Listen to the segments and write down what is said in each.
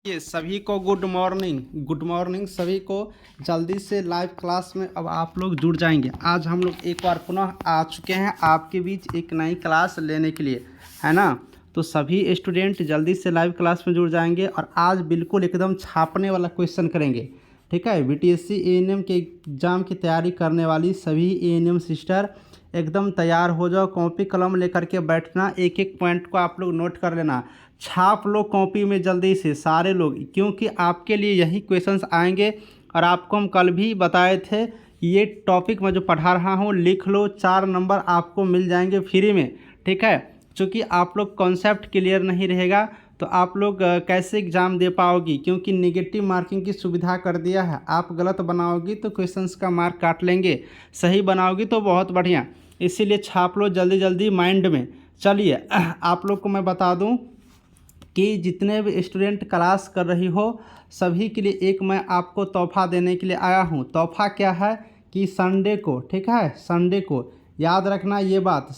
ये सभी को गुड मॉर्निंग सभी को। जल्दी से लाइव क्लास में अब आप लोग जुड़ जाएंगे। आज हम लोग एक बार पुनः आ चुके हैं आपके बीच एक नई क्लास लेने के लिए, है ना। तो सभी स्टूडेंट जल्दी से लाइव क्लास में जुड़ जाएंगे और आज बिल्कुल एकदम छापने वाला क्वेश्चन करेंगे, ठीक है। बीटीएससी एएनएम के एग्ज़ाम की तैयारी करने वाली सभी एएनएम सिस्टर एकदम तैयार हो जाओ। कॉपी कलम लेकर के बैठना, एक एक पॉइंट को आप लोग नोट कर लेना, छाप लो कॉपी में जल्दी से सारे लोग, क्योंकि आपके लिए यही क्वेश्चंस आएंगे। और आपको हम कल भी बताए थे, ये टॉपिक मैं जो पढ़ा रहा हूँ लिख लो, 4 नंबर आपको मिल जाएंगे फ्री में, ठीक है। चूँकि आप लोग कॉन्सेप्ट क्लियर नहीं रहेगा तो आप लोग कैसे एग्ज़ाम दे पाओगी, क्योंकि नेगेटिव मार्किंग की सुविधा कर दिया है। आप गलत बनाओगी तो क्वेश्चंस का मार्क काट लेंगे, सही बनाओगी तो बहुत बढ़िया। इसीलिए छाप लो जल्दी जल्दी माइंड में। चलिए आप लोग को मैं बता दूं कि जितने भी स्टूडेंट क्लास कर रही हो सभी के लिए एक मैं आपको तोहफा देने के लिए आया हूँ। तोहफा क्या है कि संडे को, ठीक है, संडे को याद रखना ये बात,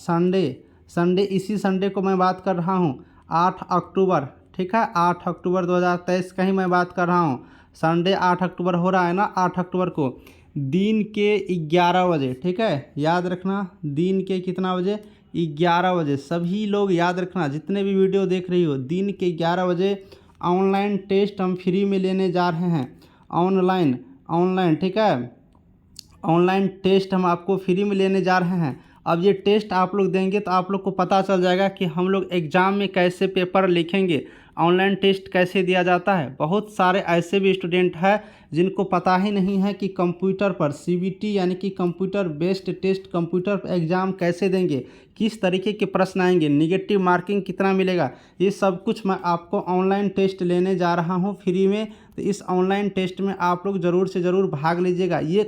संडे इसी संडे को मैं बात कर रहा हूँ, 8 अक्टूबर, ठीक है, 8 अक्टूबर 2023 का ही मैं बात कर रहा हूँ। संडे 8 अक्टूबर हो रहा है ना, 8 अक्टूबर को दिन के 11 बजे, ठीक है, याद रखना दिन के कितना बजे, 11 बजे। सभी लोग याद रखना, जितने भी वीडियो देख रही हो, दिन के 11 बजे ऑनलाइन टेस्ट हम फ्री में लेने जा रहे हैं। ऑनलाइन, ठीक है, ऑनलाइन टेस्ट हम आपको फ्री में लेने जा रहे हैं। अब ये टेस्ट आप लोग देंगे तो आप लोग को पता चल जाएगा कि हम लोग एग्ज़ाम में कैसे पेपर लिखेंगे, ऑनलाइन टेस्ट कैसे दिया जाता है। बहुत सारे ऐसे भी स्टूडेंट हैं जिनको पता ही नहीं है कि कंप्यूटर पर सीबीटी यानी कि कंप्यूटर बेस्ड टेस्ट, कंप्यूटर पर एग्ज़ाम कैसे देंगे, किस तरीके के प्रश्न आएंगे, नेगेटिव मार्किंग कितना मिलेगा, ये सब कुछ मैं आपको ऑनलाइन टेस्ट लेने जा रहा हूँ फ्री में। तो इस ऑनलाइन टेस्ट में आप लोग ज़रूर से ज़रूर भाग लीजिएगा। ये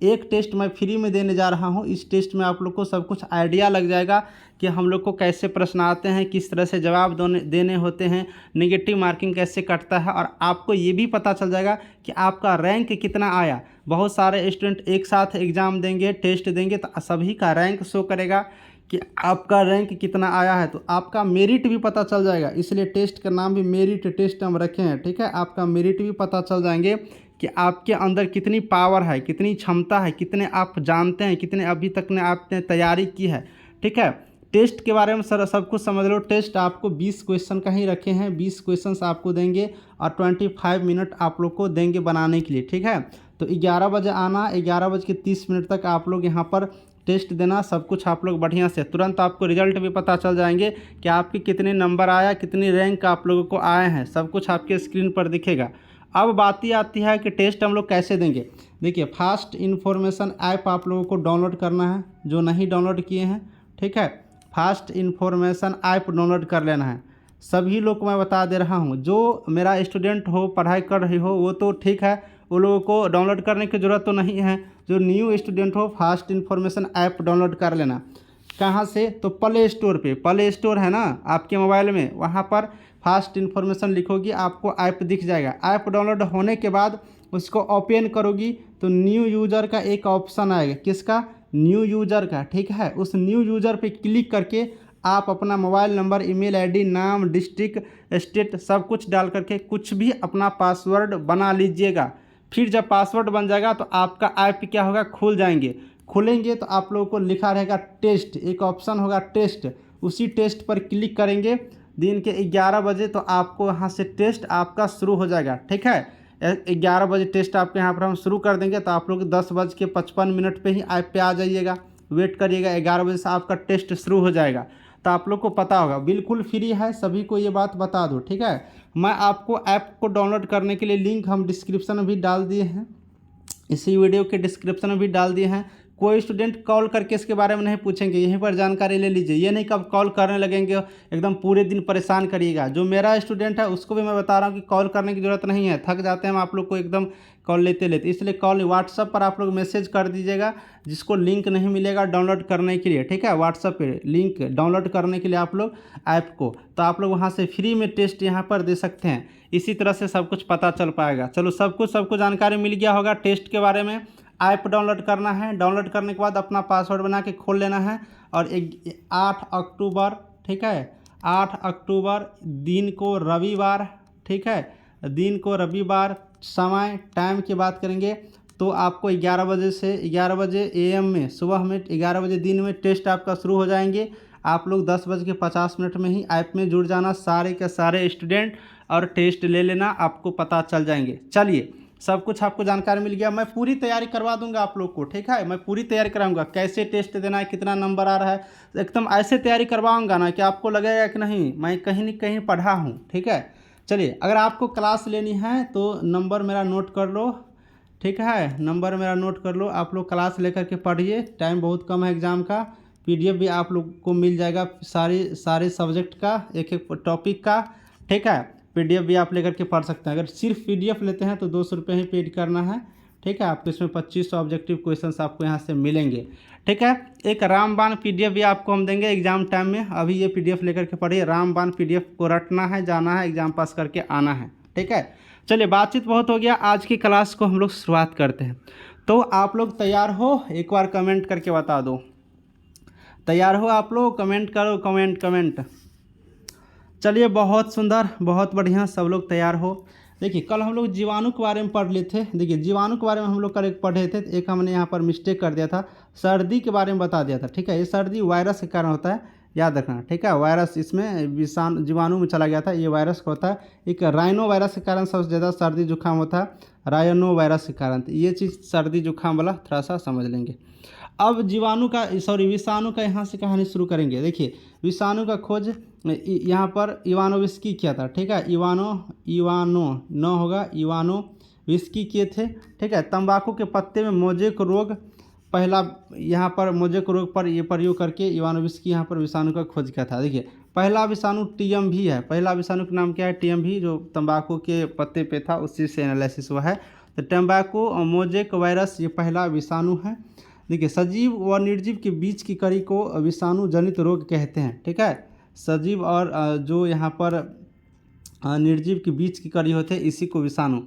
एक टेस्ट मैं फ्री में देने जा रहा हूँ। इस टेस्ट में आप लोग को सब कुछ आइडिया लग जाएगा कि हम लोग को कैसे प्रश्न आते हैं, किस तरह से जवाब देने होते हैं, नेगेटिव मार्किंग कैसे कटता है, और आपको ये भी पता चल जाएगा कि आपका रैंक कितना आया। बहुत सारे स्टूडेंट एक साथ एग्ज़ाम देंगे, टेस्ट देंगे, तो सभी का रैंक शो करेगा कि आपका रैंक कितना आया है, तो आपका मेरिट भी पता चल जाएगा। इसलिए टेस्ट का नाम भी मेरिट टेस्ट हम रखे हैं, ठीक है। आपका मेरिट भी पता चल जाएंगे कि आपके अंदर कितनी पावर है, कितनी क्षमता है, कितने आप जानते हैं, कितने अभी तक ने आपने तैयारी की है, ठीक है। टेस्ट के बारे में सर सब कुछ समझ लो। टेस्ट आपको 20 क्वेश्चन का ही रखे हैं, 20 क्वेश्चंस आपको देंगे और 25 मिनट आप लोग को देंगे बनाने के लिए, ठीक है। तो 11 बजे आना, 11:30 तक आप लोग यहाँ पर टेस्ट देना। सब कुछ आप लोग बढ़िया से, तुरंत आपको रिजल्ट भी पता चल जाएंगे कि आपके कितने नंबर आया, कितनी रैंक आप लोगों को आए हैं, सब कुछ आपके स्क्रीन पर दिखेगा। अब बात ही आती है कि टेस्ट हम लोग कैसे देंगे। देखिए, फास्ट इन्फॉर्मेशन ऐप आप लोगों को डाउनलोड करना है, जो नहीं डाउनलोड किए हैं, ठीक है। फास्ट इन्फॉर्मेशन ऐप डाउनलोड कर लेना है। सभी लोग को मैं बता दे रहा हूँ, जो मेरा स्टूडेंट हो, पढ़ाई कर रही हो, वो तो ठीक है, वो लोगों को डाउनलोड करने की ज़रूरत तो नहीं है। जो न्यू स्टूडेंट हो, फास्ट इन्फॉर्मेशन ऐप डाउनलोड कर लेना। कहाँ से? तो प्ले स्टोर पे, प्ले स्टोर है ना आपके मोबाइल में, वहाँ पर फास्ट इन्फॉर्मेशन लिखोगी, आपको ऐप दिख जाएगा। ऐप डाउनलोड होने के बाद उसको ओपन करोगी तो न्यू यूज़र का एक ऑप्शन आएगा। किसका? न्यू यूज़र का, ठीक है। उस न्यू यूज़र पे क्लिक करके आप अपना मोबाइल नंबर, ईमेल आईडी, नाम, डिस्ट्रिक्ट, स्टेट सब कुछ डाल करके कुछ भी अपना पासवर्ड बना लीजिएगा। फिर जब पासवर्ड बन जाएगा तो आपका ऐप क्या होगा, खुल जाएंगे। खुलेंगे तो आप लोगों को लिखा रहेगा टेस्ट, एक ऑप्शन होगा टेस्ट, उसी टेस्ट पर क्लिक करेंगे। दिन के 11 बजे तो आपको यहाँ से टेस्ट आपका शुरू हो जाएगा, ठीक है। 11 बजे टेस्ट आपके यहाँ पर हम शुरू कर देंगे, तो आप लोग 10:55 पे ही ऐप पे आ जाइएगा, वेट करिएगा, 11 बजे से आपका टेस्ट शुरू हो जाएगा। तो आप लोग को पता होगा, बिल्कुल फ्री है, सभी को ये बात बता दो, ठीक है। मैं आपको ऐप को डाउनलोड करने के लिए लिंक हम डिस्क्रिप्शन में भी डाल दिए हैं, इसी वीडियो के डिस्क्रिप्शन में भी डाल दिए हैं। कोई स्टूडेंट कॉल करके इसके बारे में नहीं पूछेंगे, यहीं पर जानकारी ले लीजिए। ये नहीं कब कॉल करने लगेंगे एकदम पूरे दिन परेशान करिएगा। जो मेरा स्टूडेंट है उसको भी मैं बता रहा हूँ कि कॉल करने की ज़रूरत नहीं है, थक जाते हैं हम आप लोग को एकदम कॉल लेते लेते। इसलिए कॉल व्हाट्सअप पर आप लोग मैसेज कर दीजिएगा, जिसको लिंक नहीं मिलेगा डाउनलोड करने के लिए, ठीक है। व्हाट्सअप पे लिंक डाउनलोड करने के लिए आप लोग ऐप को, तो आप लोग वहाँ से फ्री में टेस्ट यहाँ पर दे सकते हैं। इसी तरह से सब कुछ पता चल पाएगा। चलो, सबको जानकारी मिल गया होगा टेस्ट के बारे में। ऐप डाउनलोड करना है, डाउनलोड करने के बाद अपना पासवर्ड बना के खोल लेना है। और 8 अक्टूबर, ठीक है, 8 अक्टूबर दिन को रविवार, ठीक है, दिन को रविवार, समय टाइम की बात करेंगे तो आपको 11 बजे से 11 बजे AM में, सुबह में 11 बजे दिन में टेस्ट आपका शुरू हो जाएंगे। आप लोग 10:50 में ही ऐप में जुड़ जाना सारे के सारे स्टूडेंट, और टेस्ट ले लेना, आपको पता चल जाएंगे। चलिए, सब कुछ आपको जानकारी मिल गया। मैं पूरी तैयारी करवा दूंगा आप लोग को, ठीक है। मैं पूरी तैयारी कराऊंगा, कैसे टेस्ट देना है, कितना नंबर आ रहा है, एकदम ऐसे तैयारी करवाऊंगा ना कि आपको लगेगा कि नहीं मैं कहीं न कहीं पढ़ा हूँ, ठीक है। चलिए, अगर आपको क्लास लेनी है तो नंबर मेरा नोट कर लो, ठीक है। नंबर मेरा नोट कर लो, आप लोग क्लास लेकर के पढ़िए। टाइम बहुत कम है एग्ज़ाम का। PDF भी आप लोग को मिल जाएगा सारे सब्जेक्ट का, एक एक टॉपिक का, ठीक है। PDF भी आप लेकर के पढ़ सकते हैं। अगर सिर्फ PDF लेते हैं तो 200 रुपये ही पेड करना है, ठीक है। आपको इसमें 2500 ऑब्जेक्टिव क्वेश्चंस आपको यहाँ से मिलेंगे, ठीक है। एक रामबाण PDF भी आपको हम देंगे एग्जाम टाइम में। अभी ये PDF लेकर के पढ़िए। रामबाण PDF को रटना है, जाना है, एग्जाम पास करके आना है, ठीक है। चलिए, बातचीत बहुत हो गया, आज की क्लास को हम लोग शुरुआत करते हैं। तो आप लोग तैयार हो? एक बार कमेंट करके बता दो, तैयार हो आप लोग? कमेंट करो, कमेंट। चलिए, बहुत सुंदर, बहुत बढ़िया, सब लोग तैयार हो। देखिए, कल हम लोग जीवाणु के बारे में पढ़ लिए थे। देखिए, जीवाणु के बारे में हम लोग कल एक पढ़े थे, एक हमने यहाँ पर मिस्टेक कर दिया था, सर्दी के बारे में बता दिया था, ठीक है। ये सर्दी वायरस के कारण होता है, याद रखना, ठीक है। वायरस इसमें विषाणु जीवाणु में चला गया था, ये वायरस का होता है। एक राइनो वायरस के कारण सबसे ज़्यादा सर्दी जुकाम होता है, राइनो वायरस के कारण। तो ये चीज़ सर्दी जुकाम वाला थोड़ा सा समझ लेंगे। अब विषाणु का यहाँ से कहानी शुरू करेंगे। देखिए, विषाणु का खोज यहाँ पर इवानोविस्की किया था, ठीक है। इवानोविस्की किए थे, ठीक है। तंबाकू के पत्ते में मोजेक रोग, पहला यहाँ पर मोजेक रोग पर ये प्रयोग करके इवानोविस्की यहाँ पर विषाणु का खोज किया था। देखिए, पहला विषाणु TMV है। पहला विषाणु का नाम क्या है? TMV, जो तंबाकू के पत्ते पे था, उसी से एनालिसिस हुआ है। तो तंबाकू मोजेक वायरस ये पहला विषाणु है। देखिए, सजीव व निर्जीव के बीच की कड़ी को विषाणु जनित रोग कहते हैं, ठीक है। सजीव और जो यहाँ पर निर्जीव के बीच की कड़ी होते हैं, इसी को विषाणु।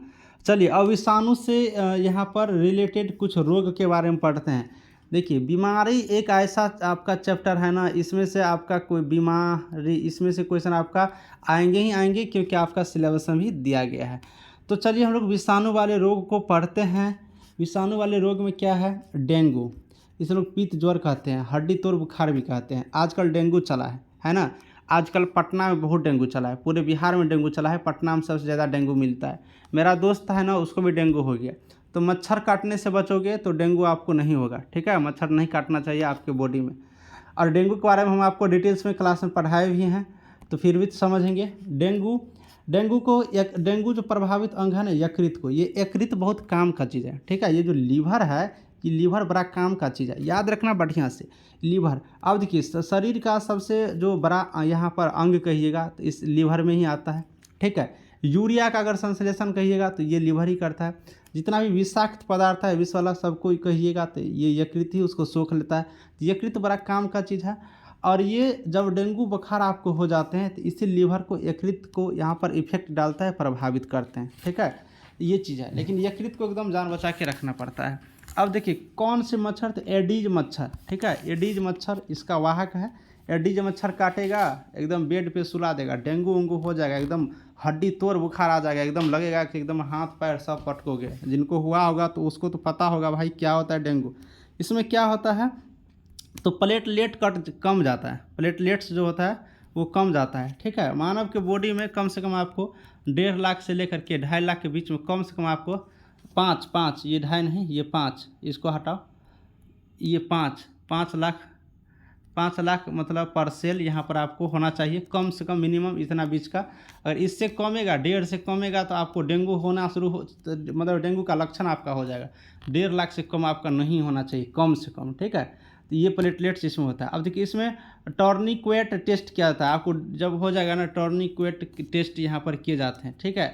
चलिए, अब विषाणु से यहाँ पर रिलेटेड कुछ रोग के बारे में पढ़ते हैं। देखिए, बीमारी एक ऐसा आपका चैप्टर है ना, इसमें से आपका कोई बीमारी, इसमें से क्वेश्चन आपका आएंगे ही आएंगे, क्योंकि आपका सिलेबस में भी दिया गया है। तो चलिए, हम लोग विषाणु वाले रोग को पढ़ते हैं। विषाणु वाले रोग में क्या है? डेंगू, इसे लोग पित्त ज्वर कहते हैं, हड्डी तोड़ बुखार भी कहते हैं। आजकल डेंगू चला है ना। आजकल पटना में बहुत डेंगू चला है, पूरे बिहार में डेंगू चला है, पटना में सबसे ज़्यादा डेंगू मिलता है। मेरा दोस्त है ना, उसको भी डेंगू हो गया। तो मच्छर काटने से बचोगे तो डेंगू आपको नहीं होगा, ठीक है। मच्छर नहीं काटना चाहिए आपके बॉडी में। और डेंगू के बारे में हम आपको डिटेल्स में क्लास में पढ़ाए भी हैं, तो फिर भी समझेंगे। डेंगू जो प्रभावित अंग है ना, यकृत को, ये यकृत बहुत काम का चीज़ है, ठीक है। ये जो लीवर है, ये लीवर बड़ा काम का चीज़ है, याद रखना बढ़िया से, लीवर। अब देखिए, शरीर का सबसे जो बड़ा यहाँ पर अंग कहिएगा तो इस लीवर में ही आता है, ठीक है। यूरिया का अगर संश्लेषण कहिएगा तो ये लीवर ही करता है। जितना भी विषाक्त पदार्थ है, विष वाला, सबको कहिएगा तो ये यकृत ही उसको सोख लेता है। यकृत बड़ा काम का चीज़ है। और ये जब डेंगू बुखार आपको हो जाते हैं तो इसी लीवर को, यकृत को यहाँ पर इफेक्ट डालता है, प्रभावित करते हैं, ठीक है। ये चीज़ है, लेकिन यकृत को एकदम जान बचा के रखना पड़ता है। अब देखिए, कौन से मच्छर? तो एडीज मच्छर, ठीक है। एडीज मच्छर इसका वाहक है। एडीज मच्छर काटेगा, एकदम बेड पे सुला देगा, डेंगू उंगू हो जाएगा, एकदम हड्डी तोड़ बुखार आ जाएगा, एकदम लगेगा कि एकदम हाथ पैर सब पटकोगे। जिनको हुआ होगा तो उसको तो पता होगा भाई क्या होता है डेंगू। इसमें क्या होता है, तो प्लेटलेट कम जाता है, प्लेटलेट्स जो होता है वो कम जाता है, ठीक है। मानव के बॉडी में कम से कम आपको 1.5 लाख से लेकर के 2.5 लाख के बीच में कम से कम आपको पाँच, ये 2.5 नहीं, ये 5, इसको हटाओ, ये 5 लाख मतलब पर सेल यहाँ पर आपको होना चाहिए, कम से कम मिनिमम इतना बीच का। अगर इससे कमेगा, 1.5 से कमेगा तो आपको डेंगू होना मतलब डेंगू का लक्षण आपका हो जाएगा। 1.5 लाख से कम आपका नहीं होना चाहिए, कम से कम, ठीक है। तो ये प्लेटलेट्स इसमें होता है। अब देखिए, इसमें टॉर्निक्वेट टेस्ट किया जाता है, आपको जब हो जाएगा ना, टॉर्निक्वेट टेस्ट यहाँ पर किए जाते हैं, ठीक है।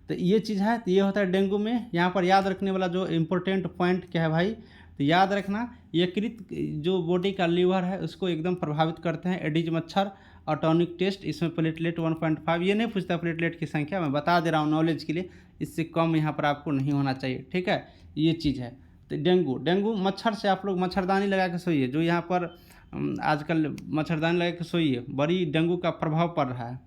तो ये चीज़ है, तो ये होता है डेंगू में। यहाँ पर याद रखने वाला जो इम्पोर्टेंट पॉइंट क्या है भाई, तो याद रखना, यकृत जो बॉडी का लीवर है उसको एकदम प्रभावित करते हैं एडीज मच्छर। और टॉनिक टेस्ट, इसमें प्लेटलेट 1.5, ये नहीं पूछता प्लेटलेट की संख्या, मैं बता दे रहा हूँ नॉलेज के लिए, इससे कम यहाँ पर आपको नहीं होना चाहिए, ठीक है। ये चीज़ है। तो डेंगू मच्छर से आप लोग मच्छरदानी लगा के सोइए, जो यहाँ पर आजकल मच्छरदानी लगा के सोइए, बड़ी डेंगू का प्रभाव पड़ रहा है।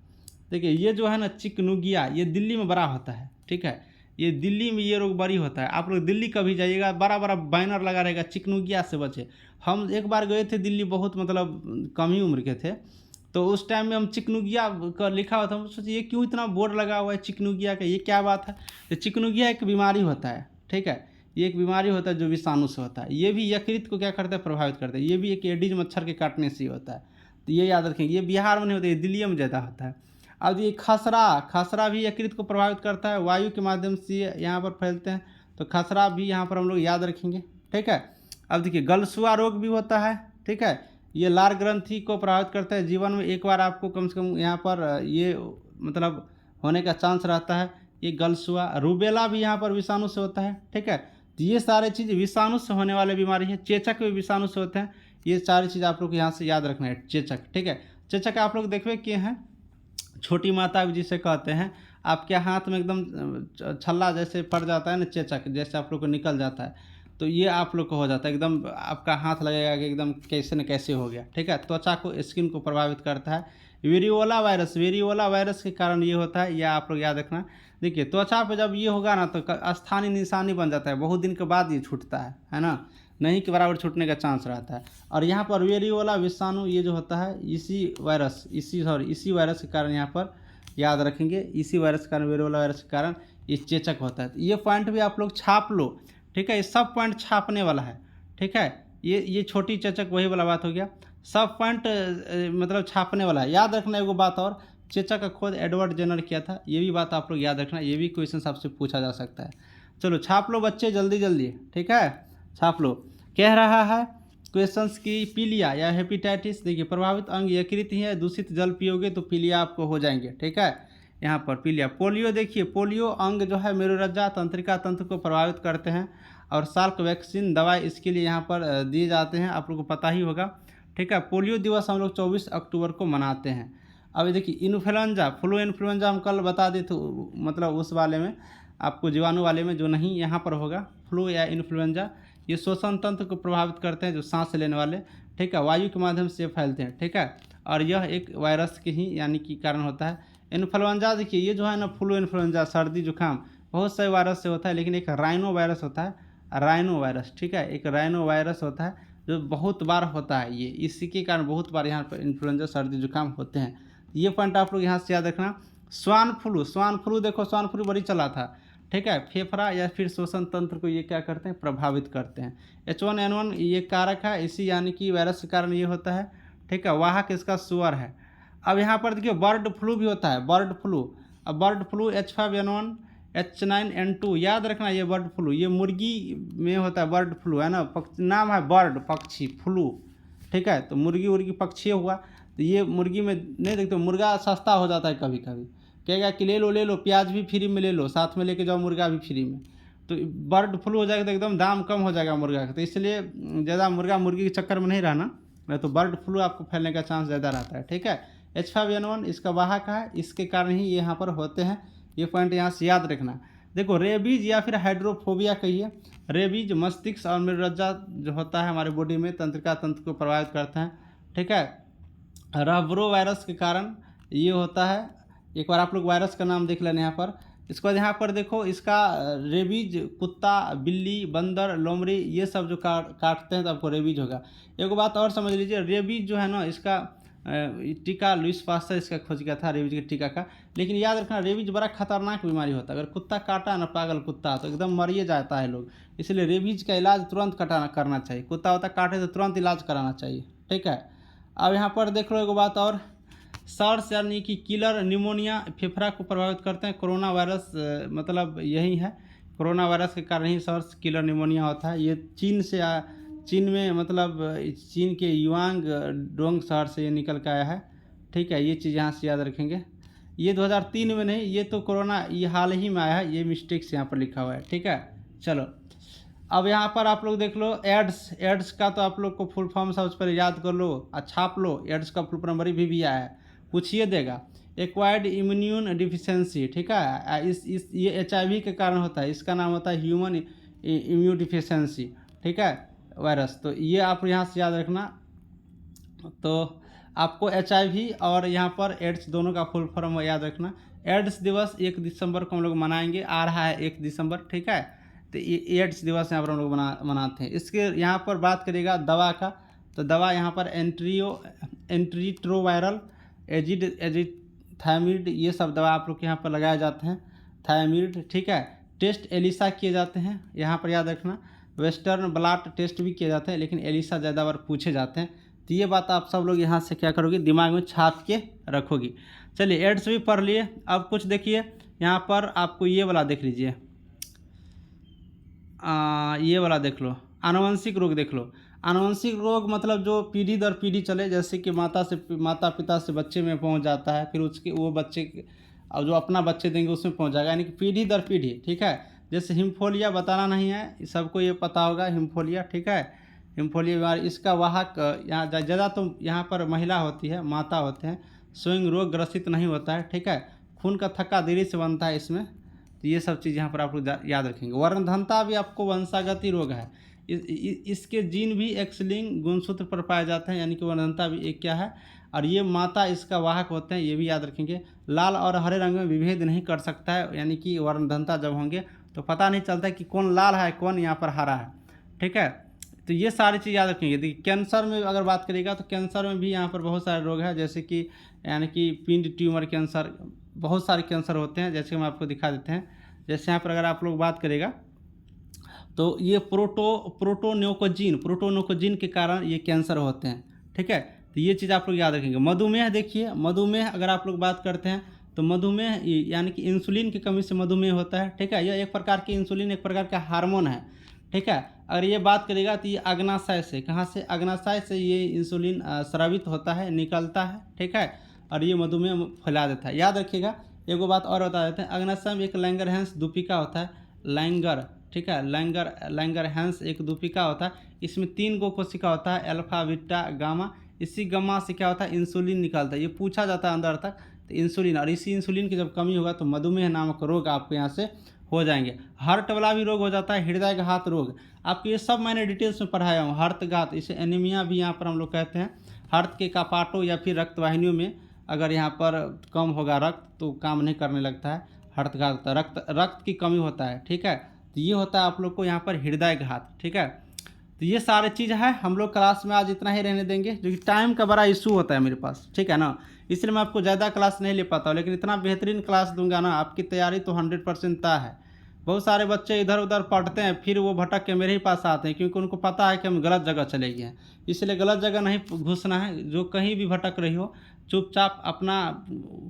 देखिए ये जो है ना चिकनुगिया, ये दिल्ली में बड़ा होता है, ठीक है। ये दिल्ली में ये रोग बड़ी होता है। आप लोग दिल्ली कभी जाइएगा, बड़ा बड़ा बैनर लगा रहेगा चिकनुगिया से बचे। हम एक बार गए थे दिल्ली, बहुत मतलब कम ही उम्र के थे, तो उस टाइम में हम चिकनुगिया का लिखा हुआ था, हम सोचे ये क्यों इतना बोर्ड लगा हुआ है चिकनुगिया का, ये क्या बात है। तो चिकनुगिया एक बीमारी होता है, ठीक है। ये एक बीमारी होता है जो विषाणु से होता है। ये भी यकृत को क्या करता है, प्रभावित करता है। ये भी एक एडिज मच्छर के काटने से ही होता है, तो ये याद रखेंगे। ये बिहार में नहीं होता, ये दिल्ली में ज़्यादा होता है। अब ये खसरा भी यकृत को प्रभावित करता है, वायु के माध्यम से यहाँ पर फैलते हैं, तो खसरा भी यहाँ पर हम लोग याद रखेंगे, ठीक है। अब देखिए गलसुआ रोग भी होता है, ठीक है। ये लार ग्रंथि को प्रभावित करता है। जीवन में एक बार आपको कम से कम यहाँ पर ये मतलब होने का चांस रहता है, ये गलसुआ। रूबेला भी यहाँ पर विषाणु से होता है, ठीक है। तो ये सारे चीज़ विषाणु से होने वाले बीमारी है। चेचक भी विषाणु से होते हैं। ये सारी चीज़ आप लोग यहाँ से याद रखना है। चेचक, ठीक है। चेचक आप लोग देखिए किए हैं, छोटी माता जिसे कहते हैं, आपके हाथ में एकदम छल्ला जैसे पड़ जाता है ना, चेचक जैसे आप लोग को निकल जाता है, तो ये आप लोग को हो जाता है एकदम, आपका हाथ लगेगा कि एकदम कैसे न कैसे हो गया, ठीक है। त्वचा को, स्किन को प्रभावित करता है। वेरियोला वायरस के कारण ये होता है, यह आप लोग याद रखना। देखिए त्वचा पे जब ये होगा ना तो स्थानीय निशानी बन जाता है, बहुत दिन के बाद ये छूटता है ना, नहीं के बराबर छूटने का चांस रहता है। और यहाँ पर वेरियोला विषाणु ये जो होता है, इसी वायरस के कारण यहाँ पर याद रखेंगे, इसी वायरस के कारण, वेरियोला वायरस के कारण ये चेचक होता है। तो ये पॉइंट भी आप लोग छाप लो, ठीक है। ये सब पॉइंट छापने वाला है, ठीक है। ये छोटी चेचक वही वाला बात हो गया, सब पॉइंट मतलब छापने वाला है। याद रखना एगो बात और, चेचक का खोज एडवर्ड जेनर किया था, ये भी बात आप लोग याद रखना, ये भी क्वेश्चन आपसे पूछा जा सकता है। चलो छाप लो बच्चे जल्दी जल्दी, ठीक है, छाप लो। कह रहा है क्वेश्चंस की पीलिया या हेपेटाइटिस, देखिए प्रभावित अंग यकृत ही है, दूषित जल पियोगे तो पीलिया आपको हो जाएंगे, ठीक है। यहाँ पर पीलिया। पोलियो, देखिए पोलियो अंग जो है मेरुरज्जा तंत्रिका तंत्र को प्रभावित करते हैं, और साल्क वैक्सीन दवाई इसके लिए यहाँ पर दिए जाते हैं, आप लोग को पता ही होगा, ठीक है। पोलियो दिवस हम लोग 24 अक्टूबर को मनाते हैं। अब देखिए इन्फ्लुएंजा, फ्लू इन्फ्लुएंजा हम कल बता दें, तो मतलब उस वाले में आपको जीवाणु वाले में जो नहीं यहाँ पर होगा, फ्लू या इन्फ्लुएंजा, ये श्वसन तंत्र को प्रभावित करते हैं, जो सांस लेने वाले, ठीक है, वायु के माध्यम से फैलते हैं, ठीक है। और यह एक वायरस के ही यानी कि कारण होता है। इन्फ्लुएंजा देखिए ये जो है ना, फ्लू इन्फ्लुएंजा सर्दी जुकाम बहुत से वायरस से होता है, लेकिन एक राइनो वायरस होता है, राइनो वायरस, ठीक है, एक राइनो वायरस होता है जो बहुत बार होता है, ये इसी के कारण बहुत बार यहाँ पर इन्फ्लुएंजा सर्दी जुकाम होते हैं। ये पॉइंट आप लोग यहाँ से याद रखना। स्वान फ्लू देखो, स्वान फ्लू बड़ी चला था, ठीक है। फेफड़ा या फिर श्वसन तंत्र को ये क्या करते हैं, प्रभावित करते हैं। H1N1 ये कारक है, इसी यानी कि वायरस के कारण ये होता है, ठीक है। वाहक इसका सुअर है। अब यहाँ पर देखिए बर्ड फ्लू भी होता है, बर्ड फ्लू। अब बर्ड फ्लू H5N1 H9N2 याद रखना, ये बर्ड फ्लू ये मुर्गी में होता है, बर्ड फ्लू है ना, नाम है बर्ड, पक्षी, फ्लू, ठीक है। तो मुर्गी पक्षी हुआ, तो ये मुर्गी में नहीं देखते, मुर्गा सस्ता हो जाता है कभी कभी, कहेगा कि ले लो प्याज भी फ्री में ले लो, साथ में लेके जाओ मुर्गा भी फ्री में, तो बर्ड फ्लू हो जाएगा तो एकदम दाम कम हो जाएगा मुर्गा का। तो इसलिए ज़्यादा मुर्गी के चक्कर में नहीं रहना, नहीं तो बर्ड फ्लू आपको फैलने का चांस ज़्यादा रहता है, ठीक है। H5N1 इसका वाहक है, इसके कारण ही ये यहाँ पर होते हैं, ये पॉइंट यहाँ से याद रखना। देखो रेबीज या फिर हाइड्रोफोबिया कहिए, रेबीज मस्तिष्क और मेरुरज्जा जो होता है हमारे बॉडी में, तंत्रिका तंत्र को प्रभावित करते हैं, ठीक है। रबरो वायरस के कारण ये होता है। एक बार आप लोग वायरस का नाम देख लेना यहाँ पर। इसके बाद यहाँ पर देखो, इसका रेबीज कुत्ता, बिल्ली, बंदर, लोमड़ी ये सब जो काटते हैं तो आपको रेबीज होगा। एक बात और समझ लीजिए, रेबीज जो है ना, इसका टीका लुइस पास्टर इसका खोज किया था, रेबीज के टीका का। लेकिन याद रखना रेबीज बड़ा खतरनाक बीमारी होता है, अगर कुत्ता काटा ना, पागल कुत्ता, तो एकदम मरिए जाता है लोग। इसलिए रेबीज का इलाज तुरंत करना चाहिए, कुत्ता वत्ता काटे तो तुरंत इलाज कराना चाहिए, ठीक है। अब यहाँ पर देख लो एक बात और, सार्स यानी कि किलर निमोनिया फेफड़ा को प्रभावित करते हैं। कोरोना वायरस मतलब यही है, कोरोना वायरस के कारण ही सार्स किलर निमोनिया होता है। ये चीन में मतलब चीन के युआंग डोंग शहर से ये निकल के आया है, ठीक है। ये चीज़ यहाँ से याद रखेंगे। ये 2003 में नहीं, ये तो कोरोना ये हाल ही में आया है, ये मिस्टेक से यहाँ पर लिखा हुआ है, ठीक है। चलो अब यहाँ पर आप लोग देख लो, एड्स का तो आप लोग को फुल फॉर्म सबसे पहले याद कर लो, छाप लो। एड्स का फुल फॉर्म भी आया है, पूछिए देगा। एक्वायर्ड इम्यून डिफिशेंसी, ठीक है, इस ये HIV के कारण होता है, इसका नाम होता है ह्यूमन इम्यून डिफिशेंसी, ठीक है, वायरस। तो ये आप यहाँ से याद रखना। तो आपको HIV और यहाँ पर एड्स दोनों का फुल फॉर्म याद रखना। एड्स दिवस 1 दिसंबर को हम लोग मनाएंगे, आ रहा है 1 दिसंबर, ठीक है। तो ये एड्स दिवस यहाँ पर हम लोग मनाते हैं। इसके यहाँ पर बात करेगा दवा का, तो दवा यहाँ पर एंट्रीट्रोवायरल, थायमिड, ये सब दवा आप लोग के यहाँ पर लगाए जाते हैं, थायमिड, ठीक है। टेस्ट एलिसा किए जाते हैं, यहाँ पर याद रखना। वेस्टर्न ब्लॉट टेस्ट भी किए जाते हैं, लेकिन एलिसा ज़्यादा बार पूछे जाते हैं। तो ये बात आप सब लोग यहाँ से क्या करोगे, दिमाग में छाप के रखोगी। चलिए एड्स भी पढ़ लिए। अब कुछ देखिए यहाँ पर आपको ये वाला देख लीजिए, ये वाला देख लो, आनुवंशिक रोग देख लो। आनुवंशिक रोग मतलब जो पीढ़ी दर पीढ़ी चले, जैसे कि माता पिता से बच्चे में पहुंच जाता है, फिर उसके वो बच्चे और जो अपना बच्चे देंगे उसमें पहुंच जाएगा, यानी कि पीढ़ी दर पीढ़ी, ठीक है। जैसे हिमोफीलिया बताना नहीं है, सबको ये पता होगा हिमोफीलिया, ठीक है। हिमोफीलिया बीमारी, इसका वाहक यहाँ ज़्यादा तो यहाँ पर महिला होती है, माता होते हैं। स्वयं रोग ग्रसित नहीं होता है, ठीक है। खून का थक्का देरी से बनता है इसमें। तो ये सब चीज़ यहाँ पर आप लोग याद रखेंगे। वर्णधनता भी आपको वंशागति रोग है, इसके जीन भी एक्स लिंक गुणसूत्र पर पाए जाते हैं, यानी कि वर्णधनता भी एक क्या है, और ये माता इसका वाहक होते हैं, ये भी याद रखेंगे। लाल और हरे रंग में विभेद नहीं कर सकता है, यानी कि वर्णधनता जब होंगे तो पता नहीं चलता है कि कौन लाल है कौन यहाँ पर हरा है, ठीक है। तो ये सारी चीज़ याद रखेंगे। देखिए कैंसर में अगर बात करेगा तो कैंसर में भी यहाँ पर बहुत सारे रोग हैं, जैसे कि यानी कि पिंड ट्यूमर कैंसर, बहुत सारे कैंसर होते हैं, जैसे हम आपको दिखा देते हैं। जैसे यहाँ पर अगर आप लोग बात करेगा तो ये प्रोटोन्यूकोजीन के कारण ये कैंसर होते हैं, ठीक है। तो ये चीज़ आप लोग याद रखेंगे। मधुमेह देखिए, मधुमेह अगर आप लोग बात करते हैं तो मधुमेह यानी कि इंसुलिन की कमी से मधुमेह होता है, ठीक है। यह एक प्रकार की इंसुलिन एक प्रकार का हार्मोन है, ठीक है। अगर ये बात करेगा तो ये अग्नाशय से, कहाँ से, अग्नाशय से ये इंसुलिन स्रावित होता है, निकलता है, ठीक है, और ये मधुमेह फैला देता है। याद रखिएगा। एगो बात और बता देते हैं, अग्नाशय में एक लैंगरहैंस दूपिका होता है, लैंगर, ठीक है, लैंगरहैंस एक दूपिका होता है। इसमें 3 गो कोशिका होता है, अल्फा बीटा गामा। इसी गामा से क्या होता है, इंसुलिन निकलता है। ये पूछा जाता है अंदर तक, तो इंसुलिन, और इसी इंसुलिन की जब कमी होगा तो मधुमेह नामक रोग आपको यहाँ से हो जाएंगे। हार्ट वाला भी रोग हो जाता है, हृदयघात रोग, आपको ये सब मैंने डिटेल्स में पढ़ाया हूँ। हार्टघात, इसे एनीमिया भी यहाँ पर हम लोग कहते हैं। हार्ट के कपाटों या फिर रक्तवाहिनियों में अगर यहाँ पर कम होगा रक्त तो काम नहीं करने लगता है, हार्टघात, रक्त की कमी होता है, ठीक है। तो ये होता है आप लोग को यहाँ पर हृदयघात, ठीक है। तो ये सारे चीज़ है, हम लोग क्लास में आज इतना ही रहने देंगे, जो कि टाइम का बड़ा इशू होता है मेरे पास, ठीक है ना, इसलिए मैं आपको ज़्यादा क्लास नहीं ले पाता हूँ, लेकिन इतना बेहतरीन क्लास दूंगा ना, आपकी तैयारी तो 100% तय है। बहुत सारे बच्चे इधर उधर पढ़ते हैं, फिर वो भटक के मेरे ही पास आते हैं, क्योंकि उनको पता है कि हम गलत जगह चले गए हैं। इसलिए गलत जगह नहीं घुसना है। जो कहीं भी भटक रही हो, चुपचाप अपना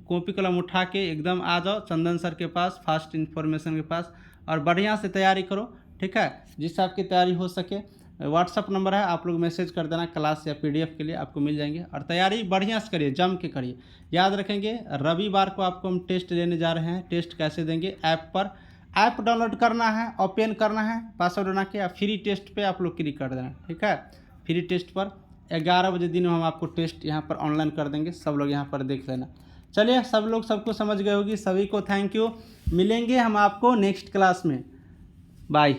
कॉपी कलम उठा के एकदम आ जाओ चंदन सर के पास, फास्ट इन्फॉर्मेशन के पास, और बढ़िया से तैयारी करो, ठीक है, जिससे आपकी तैयारी हो सके। व्हाट्सअप नंबर है, आप लोग मैसेज कर देना, क्लास या PDF के लिए आपको मिल जाएंगे। और तैयारी बढ़िया से करिए, जम के करिए। याद रखेंगे रविवार को आपको हम टेस्ट लेने जा रहे हैं। टेस्ट कैसे देंगे, ऐप पर, ऐप डाउनलोड करना है, ओपन करना है, पासवर्ड बना के, फ्री टेस्ट पे आप लोग क्लिक कर देना, ठीक है। फ्री टेस्ट पर 11 बजे दिन में हम आपको टेस्ट यहाँ पर ऑनलाइन कर देंगे, सब लोग यहाँ पर देख लेना। चलिए, सब लोग सबको समझ गए होगी। सभी को थैंक यू। मिलेंगे हम आपको नेक्स्ट क्लास में। बाय।